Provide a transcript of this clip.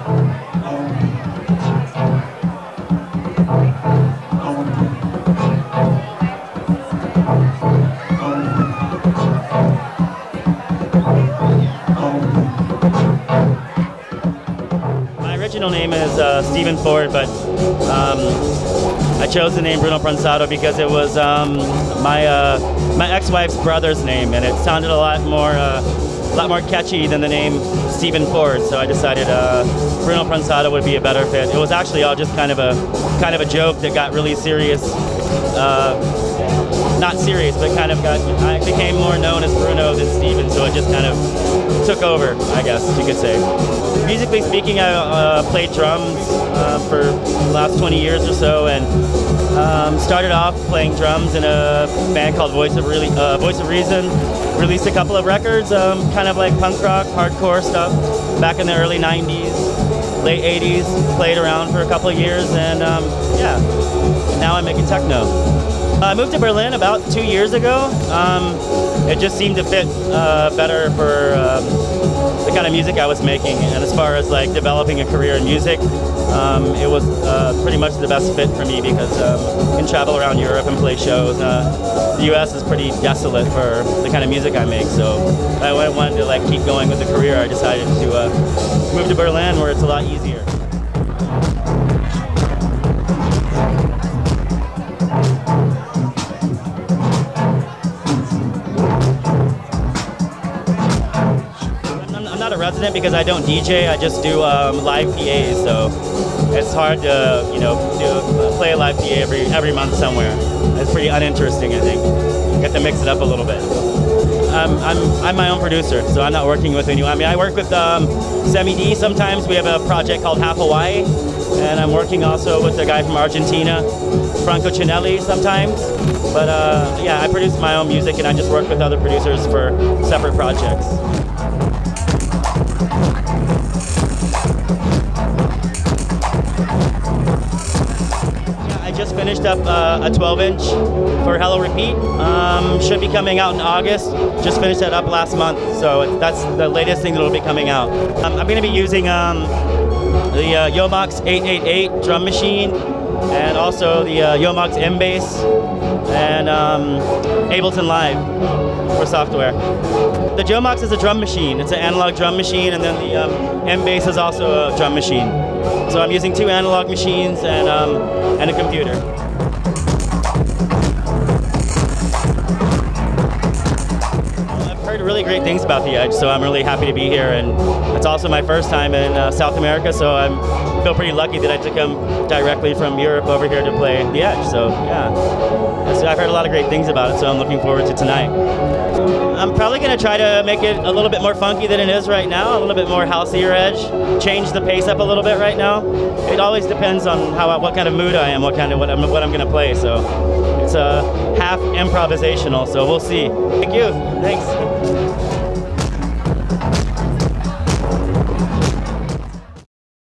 My original name is Stephen Ford, but I chose the name Bruno Pronsato because it was my ex-wife's brother's name, and it sounded a lot more catchy than the name Stephen Ford. So I decided Bruno Pronsato would be a better fit. It was actually all just kind of a joke that got really serious. Not serious, but I became more known as Bruno than Steven, so it just kind of took over, I guess you could say. Musically speaking, I played drums for the last 20 years or so, and started off playing drums in a band called Voice of Reason. Released a couple of records, kind of like punk rock, hardcore stuff, back in the early 90s, late 80s. Played around for a couple of years, and yeah, now I'm making techno. I moved to Berlin about 2 years ago. It just seemed to fit better for the kind of music I was making, and as far as like developing a career in music, it was pretty much the best fit for me because I can travel around Europe and play shows. The U.S. is pretty desolate for the kind of music I make, so I wanted to like keep going with the career. I decided to move to Berlin, where it's a lot easier. I'm not a resident because I don't DJ. I just do live PAs, so it's hard to play a live PA every month somewhere. It's pretty uninteresting, I think. You have to mix it up a little bit. I'm my own producer, so I'm not working with anyone. I mean, I work with Semi D sometimes. We have a project called Half Hawaii, and I'm working also with a guy from Argentina, Franco Cinelli, sometimes. But yeah, I produce my own music, and I just work with other producers for separate projects. I just finished up a 12-inch for Hello Repeat. Should be coming out in August. Just finished that up last month, so that's the latest thing that will be coming out. I'm going to be using the Yomox 888 drum machine, and also the Yomox M-Bass, and Ableton Live for software. The Yomox is a drum machine. It's an analog drum machine, and then the M-Bass is also a drum machine. So I'm using 2 analog machines and a computer. I've heard really great things about D.Edge, so I'm really happy to be here, and it's also my first time in South America, so I feel pretty lucky that I took him directly from Europe over here to play D.Edge. So yeah, I've heard a lot of great things about it, so I'm looking forward to tonight. I'm probably going to try to make it a little bit more funky than it is right now, a little bit more houseier edge, change the pace up a little bit right now. It always depends on what kind of mood I am, what I'm going to play. So it's half improvisational, so we'll see. Thank you. Thanks.